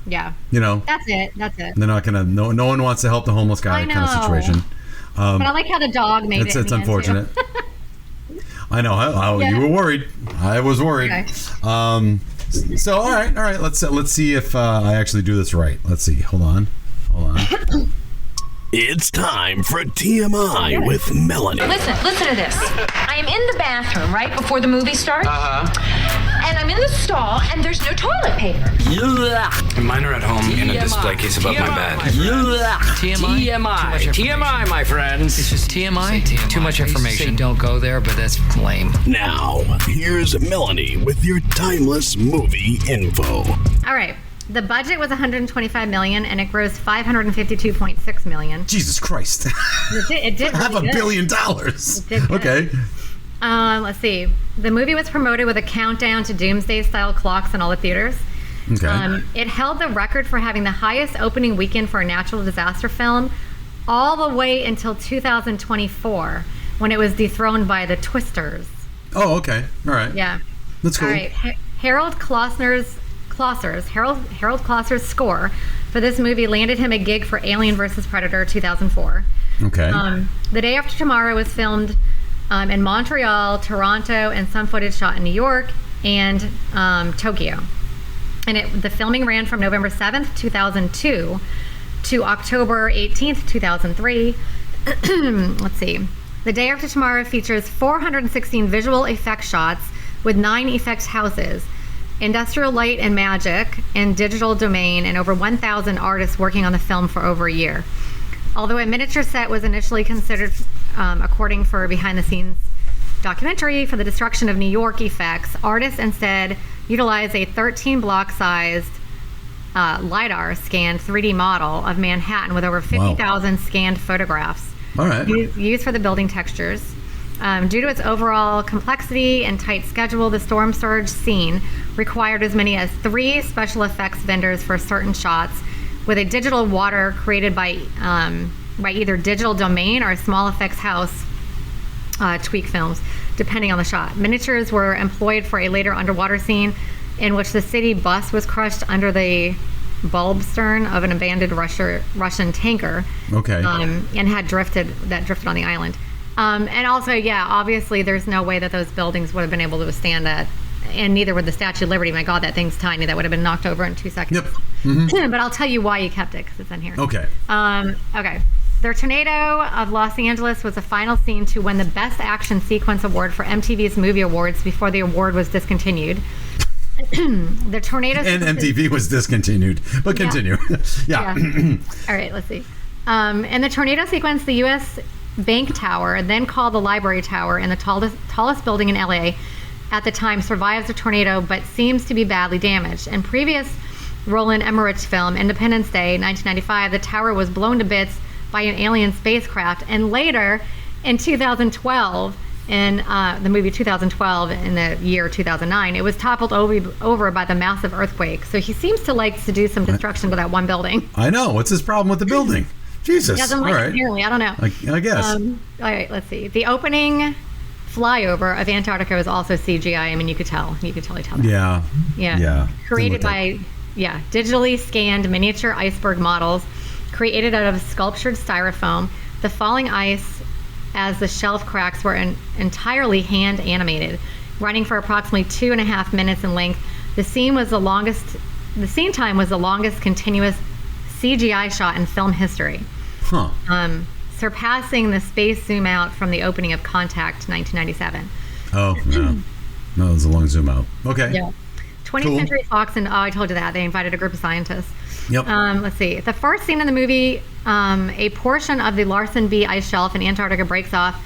Yeah. That's it. They're not gonna. No one wants to help the homeless guy kind of situation. But I like how the dog made it. It's unfortunate. I know. You were worried. I was worried. Okay. So all right. Let's see if I actually do this right. Let's see. Hold on. It's time for TMI with Melanie. Listen to this. I am in the bathroom right before the movie starts. And I'm in the stall, and there's no toilet paper. Mine are at home in a display case above my bed. TMI, my friends. It's just TMI? Too much information. Don't go there, but that's lame. Now, here's Melanie with your timeless movie info. All right. The budget was $125 million, and it grossed $552.6 million. Jesus Christ! It did $500 million. It did good. Okay. Let's see. The movie was promoted with a countdown to Doomsday-style clocks in all the theaters. Okay. It held the record for having the highest opening weekend for a natural disaster film, all the way until 2024, when it was dethroned by The Twisters. Oh, okay. All right. Yeah. That's cool. All right. Harold Klosser's score for this movie landed him a gig for Alien vs. Predator 2004. Okay. The Day After Tomorrow was filmed in Montreal, Toronto, and some footage shot in New York and Tokyo. And the filming ran from November 7th, 2002 to October 18th, 2003. Let's see. The Day After Tomorrow features 416 visual effect shots with 9 effects houses, industrial light and magic, and digital domain, and over 1,000 artists working on the film for over a year. Although a miniature set was initially considered, according for behind-the-scenes documentary for the destruction of New York effects, artists instead utilized a 13-block-sized LiDAR scanned 3D model of Manhattan with over 50,000 scanned photographs. All right. Used for the building textures. Due to its overall complexity and tight schedule, the storm surge scene required as many as 3 special effects vendors for certain shots, with a digital water created by either Digital Domain or a small effects house, Tweak Films, depending on the shot. Miniatures were employed for a later underwater scene in which the city bus was crushed under the bulb stern of an abandoned Russian tanker. Okay. And had drifted on the island. And also, obviously there's no way that those buildings would have been able to withstand that. And neither would the Statue of Liberty. My God, that thing's tiny. That would have been knocked over in 2 seconds. Yep. Mm-hmm. But I'll tell you why you kept it, because it's in here. Okay. Okay. The Tornado of Los Angeles was the final scene to win the Best Action Sequence Award for MTV's Movie Awards before the award was discontinued. The tornado and MTV was discontinued, but continue. Yeah. All right, let's see. In the tornado sequence, the U.S. Bank Tower, then called the Library Tower, and the tallest building in LA at the time, survives the tornado but seems to be badly damaged. In previous Roland Emmerich film, Independence Day, 1995, the tower was blown to bits by an alien spacecraft, and later in 2012, in the movie 2012, in the year 2009, it was toppled over by the massive earthquake. So he seems to like to do some destruction to that one building. I know. What's his problem with the building? Jesus. He doesn't like it, apparently. I don't know. I guess. All right, let's see. The opening flyover of Antarctica is also CGI. I mean, you could totally tell that. Yeah. Created by digitally scanned miniature iceberg models created out of sculptured styrofoam. The falling ice as the shelf cracks were entirely hand animated, running for approximately 2.5 minutes in length. The scene time was the longest continuous CGI shot in film history. Surpassing the space zoom out from the opening of Contact 1997. Oh, no. No, it was a long zoom out. Okay. Yeah. 20th Century Fox, and I told you that. They invited a group of scientists. Yep. Let's see. The first scene in the movie, a portion of the Larsen B ice shelf in Antarctica breaks off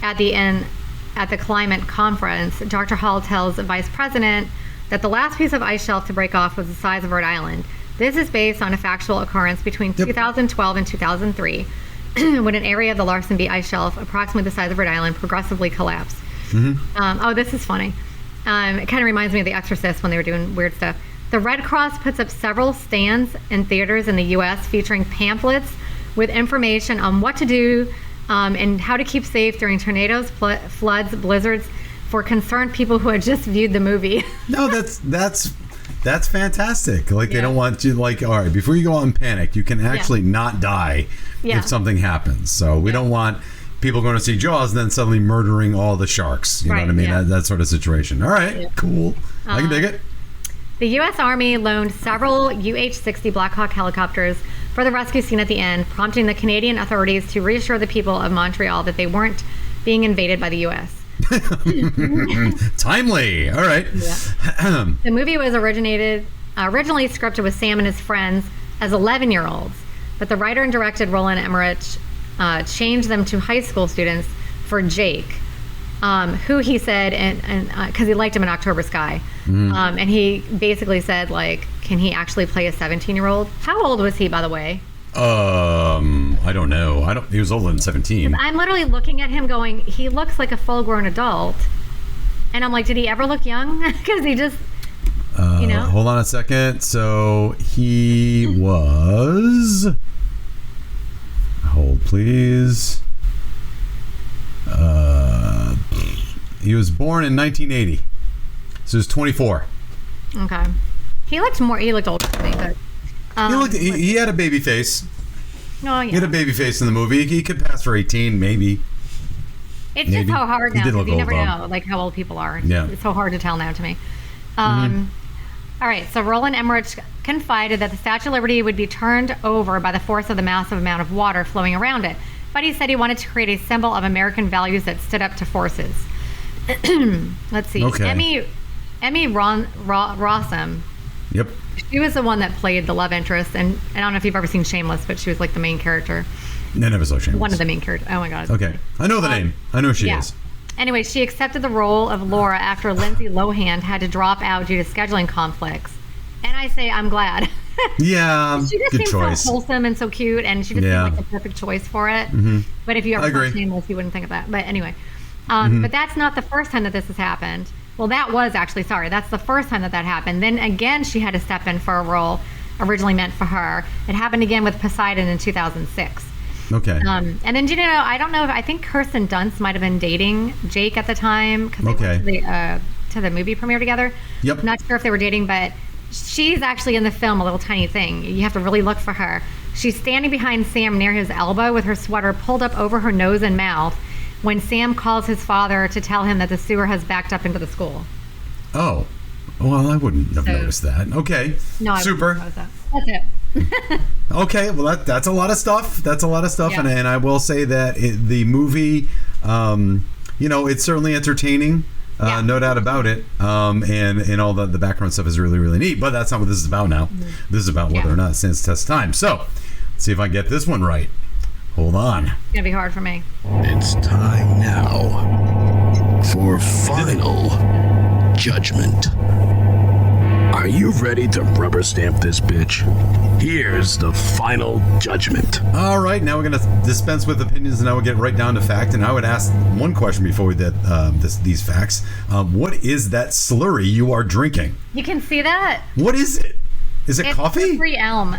at the climate conference. Dr. Hall tells the vice president that the last piece of ice shelf to break off was the size of Rhode Island. This is based on a factual occurrence between 2012 and 2003, when an area of the Larsen B ice shelf, approximately the size of Rhode Island, progressively collapsed. Mm-hmm. This is funny. It kind of reminds me of The Exorcist when they were doing weird stuff. The Red Cross puts up several stands in theaters in the U.S. featuring pamphlets with information on what to do and how to keep safe during tornadoes, floods, blizzards for concerned people who had just viewed the movie. No, that's fantastic. Like, they don't want you, like, all right, before you go out and panic, you can actually not die if something happens. So we don't want people going to see Jaws and then suddenly murdering all the sharks. You know what I mean? That sort of situation. All right, cool. I can dig it. The U.S. Army loaned several UH-60 Black Hawk helicopters for the rescue scene at the end, prompting the Canadian authorities to reassure the people of Montreal that they weren't being invaded by the U.S. Timely. All right. Yeah. The movie was originally scripted with Sam and his friends as 11-year-olds, but the writer and director Roland Emmerich changed them to high school students for Jake, who he said, and because he liked him in October Sky, and he basically said, like, can he actually play a 17-year-old? How old was he, by the way? I don't know. He was older than 17. I'm literally looking at him going, he looks like a full-grown adult. And I'm like, did he ever look young? Because he just, Hold on a second. So he was... Hold, please. He was born in 1980. So he was 24. Okay. He looked older than me, but... he had a baby face. Oh, yeah. He had a baby face in the movie. He could pass for 18, maybe. It's just so hard now, because you never old, know, like, how old people are. Yeah. It's so hard to tell now to me. All right, so Roland Emmerich confided that the Statue of Liberty would be turned over by the force of the massive amount of water flowing around it. But he said he wanted to create a symbol of American values that stood up to forces. Let's see. Okay. Emmy Rossum. Yep. She was the one that played the love interest, and I don't know if you've ever seen Shameless, but she was like the main character. I never saw Shameless. One of the main characters. Oh my God. Okay. I know the name. I know who she is. Anyway, she accepted the role of Laura after Lindsay Lohan had to drop out due to scheduling conflicts. And I say I'm glad. Yeah, she just good seems choice. so wholesome and so cute, and she just seemed like the perfect choice for it. But if you ever saw Shameless, you wouldn't think of that. But anyway, But that's not the first time that this has happened. Well, that was actually, sorry, that's the first time that happened. Then again, she had to step in for a role originally meant for her. It happened again with Poseidon in 2006. Okay. And then, I don't know, I think Kirsten Dunst might have been dating Jake at the time because they went to the movie premiere together. Yep. I'm not sure if they were dating, but she's actually in the film, a little tiny thing. You have to really look for her. She's standing behind Sam near his elbow with her sweater pulled up over her nose and mouth when Sam calls his father to tell him that the sewer has backed up into the school. Oh. Well, I wouldn't have noticed that. Okay. No, Super. That's it. Okay, well that's a lot of stuff. That's a lot of stuff, Yeah. and I will say that the movie, it's certainly entertaining, no doubt about it. And all the background stuff is really, really neat. But that's not what this is about now. Mm-hmm. This is about whether or not it stands the test of time. So, let's see if I can get this one right. Hold on. It's gonna be hard for me. It's time now for final judgment. Are you ready to rubber stamp this bitch? Here's the final judgment. All right, now we're going to dispense with opinions, and now we'll get right down to fact. And I would ask one question before we did these facts. What is that slurry you are drinking? You can see that? What is it? Is it coffee? Free Elm.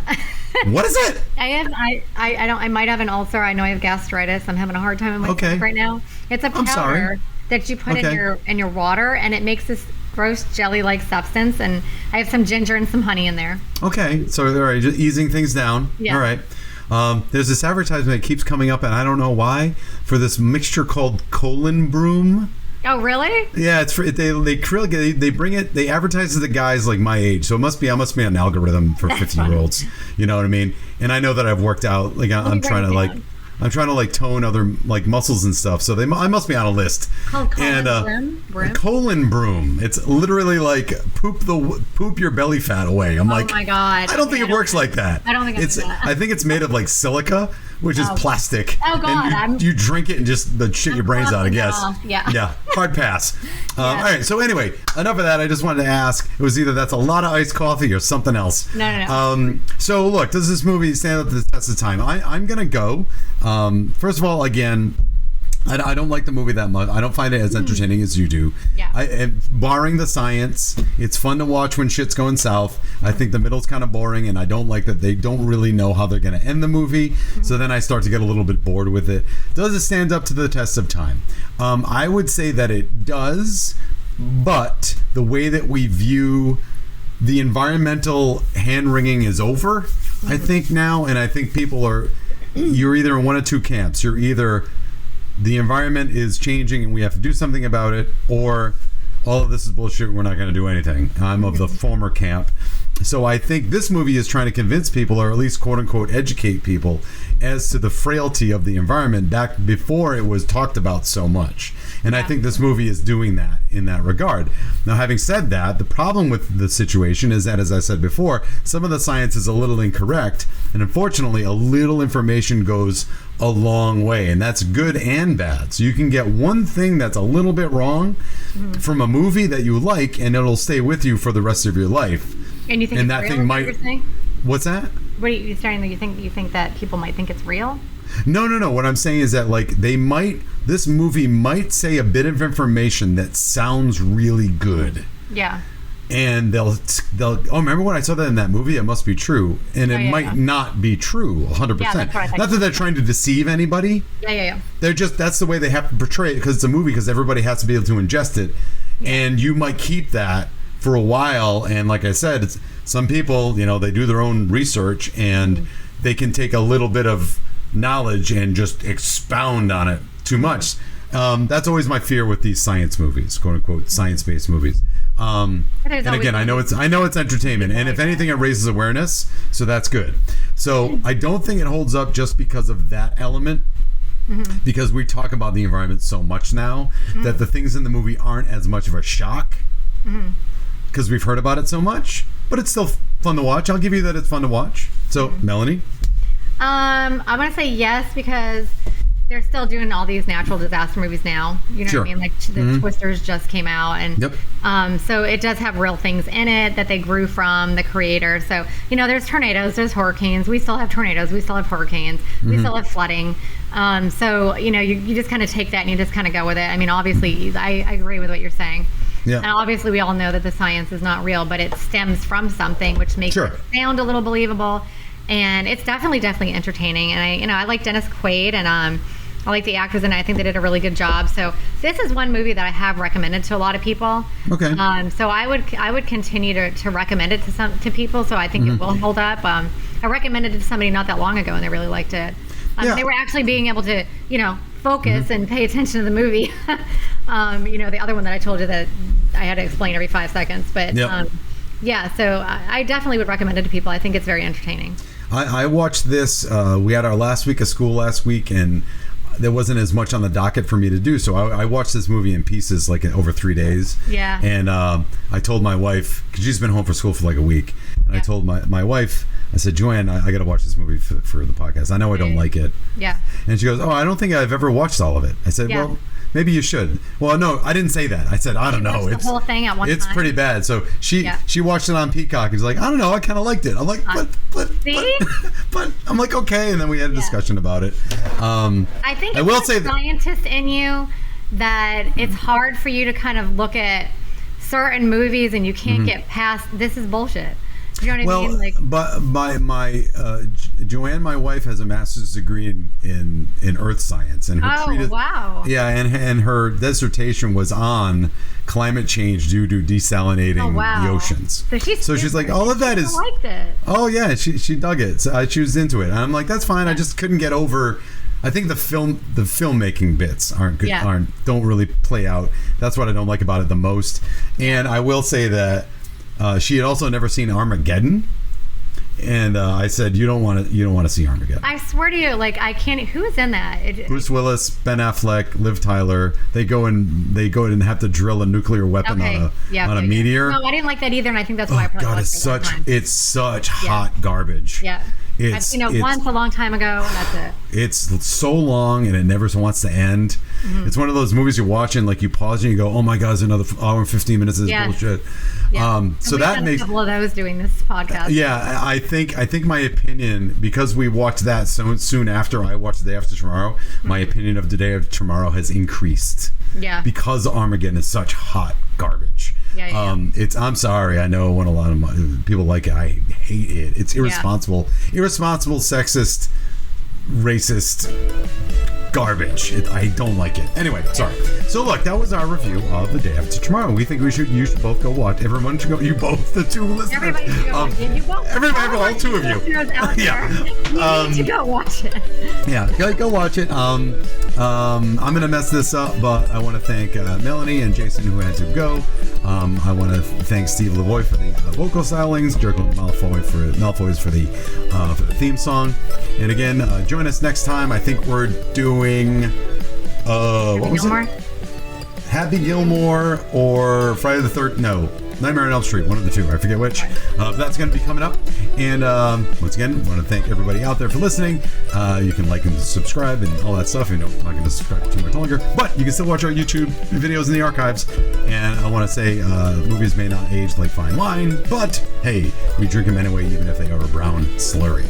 What is it? I might have an ulcer. I know I have gastritis. I'm having a hard time in my stomach right now. It's a powder that you put in your water, and it makes this gross jelly-like substance, and I have some ginger and some honey in there. Okay, so all right, just easing things down. Yeah. All right. There's this advertisement that keeps coming up, and I don't know why, for this mixture called colon broom. Oh, really? Yeah, it's for, they bring it. They advertise to the guys like my age, so I must be an algorithm for 50-year-olds. You know what I mean? And I know that I've worked out. Like I'm trying to tone other muscles and stuff. So I must be on a list. Called colon broom. Colon broom. It's literally like poop your belly fat away. I'm like, oh my god. I don't think it works like that. I don't think it's. I think it's made of like silica, which is plastic. Oh god. And you drink it and just shit your brains out, I guess. Yeah. Yeah. Hard pass. All right. So anyway, enough of that. I just wanted to ask. It was either that's a lot of iced coffee or something else. No. So look, does this movie stand up to the test of time? I'm gonna go. First of all, again, I don't like the movie that much. I don't find it as entertaining as you do. Yeah. Barring the science, it's fun to watch when shit's going south. I think the middle's kind of boring, and I don't like that they don't really know how they're going to end the movie. Mm-hmm. So then I start to get a little bit bored with it. Does it stand up to the test of time? I would say that it does, but the way that we view the environmental hand-wringing is over, I think now, and I think people are... You're either in one of two camps. You're either the environment is changing and we have to do something about it, or all of this is bullshit, we're not going to do anything. I'm of the former camp. So I think this movie is trying to convince people, or at least quote unquote educate people, as to the frailty of the environment back before it was talked about so much. And I think this movie is doing that in that regard. Now, having said that, the problem with the situation is that, as I said before, some of the science is a little incorrect, and unfortunately a little information goes a long way, and that's good and bad. So you can get one thing that's a little bit wrong from a movie that you like, and it'll stay with you for the rest of your life. And you think and that real, thing might. What's that? What are you saying? That you think that people might think it's real? No. What I'm saying is that this movie might say a bit of information that sounds really good. Yeah. And they'll remember when I saw that in that movie? It must be true, and it might not be true 100%. Yeah, not that they're trying to deceive anybody. Yeah. They're just that's the way they have to portray it because it's a movie because everybody has to be able to ingest it, and you might keep that for a while. And like I said, it's some people they do their own research and they can take a little bit of knowledge and just expound on it too much. That's always my fear with these science movies, quote unquote science-based movies. And again, I know it's entertainment, and if anything, it raises awareness, so that's good. So I don't think it holds up just because of that element, because we talk about the environment so much now that the things in the movie aren't as much of a shock because we've heard about it so much. But it's still fun to watch. I'll give you that it's fun to watch. So Melanie, I'm gonna say yes because they're still doing all these natural disaster movies now. You know Sure. what I mean? Like the Twisters just came out, and Yep. so it does have real things in it that they grew from the creator. So there's tornadoes, there's hurricanes. We still have tornadoes. We still have hurricanes. We still have flooding. So you just kind of take that and you just kind of go with it. I mean, obviously, I agree with what you're saying. Yeah. And obviously, we all know that the science is not real, but it stems from something, which makes Sure. it sound a little believable. And it's definitely entertaining. And I like Dennis Quaid, and I like the actors, and I think they did a really good job. So this is one movie that I have recommended to a lot of people. Okay. So I would continue to recommend it to people. So I think it will hold up. I recommended it to somebody not that long ago, and they really liked it. Yeah. They were actually being able to focus and pay attention to the movie. The other one that I told you that I had to explain every 5 seconds. But Yep. so I definitely would recommend it to people. I think it's very entertaining. I watched this. We had our last week of school last week, and there wasn't as much on the docket for me to do. So I watched this movie in pieces, like over 3 days. Yeah. And I told my wife, because she's been home for school for like a week, and I told my wife, I said, Joanne, I got to watch this movie for the podcast. I know I don't like it. Yeah. And she goes, oh, I don't think I've ever watched all of it. I said, well, maybe you should. Well, no, I didn't say that. I said, I don't know. It's the whole thing at one time. It's pretty bad. So she watched it on Peacock and she's like, I don't know, I kind of liked it. I'm like, but I'm like, okay. And then we had a discussion about it. I think it's a scientist in you that it's hard for you to kind of look at certain movies and you can't get past, this is bullshit. You know what I mean? Like, but my Joanne, my wife, has a master's degree in earth science, and her wow. Yeah, and her dissertation was on climate change due to desalinating the oceans. So she's like, all of that is. Liked it. Oh yeah, she dug it. So she was into it, and I'm like, that's fine. I just couldn't get over. I think the filmmaking bits aren't good. Don't really play out. That's what I don't like about it the most. And I will say that. She had also never seen Armageddon, and I said, "You don't want to see Armageddon." I swear to you, like I can't. Who is in that? Bruce Willis, Ben Affleck, Liv Tyler. They go in and have to drill a nuclear weapon on a meteor. No, I didn't like that either, and I think that's why I probably watched it. It's such hot garbage. Yeah. I've seen it once a long time ago, and that's it. It's so long, and it never wants to end. It's one of those movies you're watching, like you pause and you go, "Oh my God, there's another hour and 15 minutes of this bullshit." Yeah. So that makes a couple of those doing this podcast. Yeah, I think my opinion, because we watched that so soon after I watched The Day After Tomorrow, my opinion of The Day After Tomorrow has increased. Yeah. Because Armageddon is such hot garbage. Yeah. I'm sorry. I know when a lot of people like it. I hate it. It's irresponsible, sexist, racist garbage. I don't like it. Anyway, sorry. So look, that was our review of The Day After Tomorrow. We think you should both go watch. Everyone should go. You both, the two listeners. Everybody should go watch it. You both. Everybody, all two of you. You need to go watch it. Yeah, go watch it. I'm gonna mess this up, but I want to thank Melanie and Jason who had to go. I want to thank Steve Lavoie for the vocal stylings, Jericho Malfoy for the theme song, and again, join us next time. I think we're doing what was it? Happy Gilmore or Friday the 3rd? No, Nightmare on Elm Street. One of the two. I forget which. That's going to be coming up. And once again, I want to thank everybody out there for listening. You can like and subscribe and all that stuff. I'm not going to subscribe too much longer, but you can still watch our YouTube videos in the archives. And I want to say movies may not age like fine wine, but hey, we drink them anyway, even if they are a brown slurry.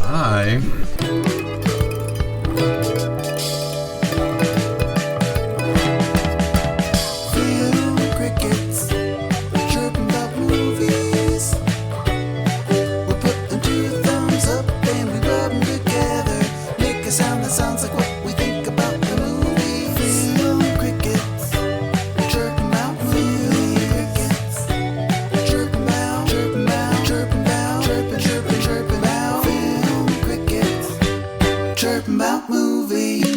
Bye. Crickets, chirping about movies. We put them to the thumbs up and we rub them together. Make a sound that sounds like what we think about the movies. Film crickets, chirping about movies. Chirping about, chirping about, chirping about, chirping about film crickets, chirping about movies.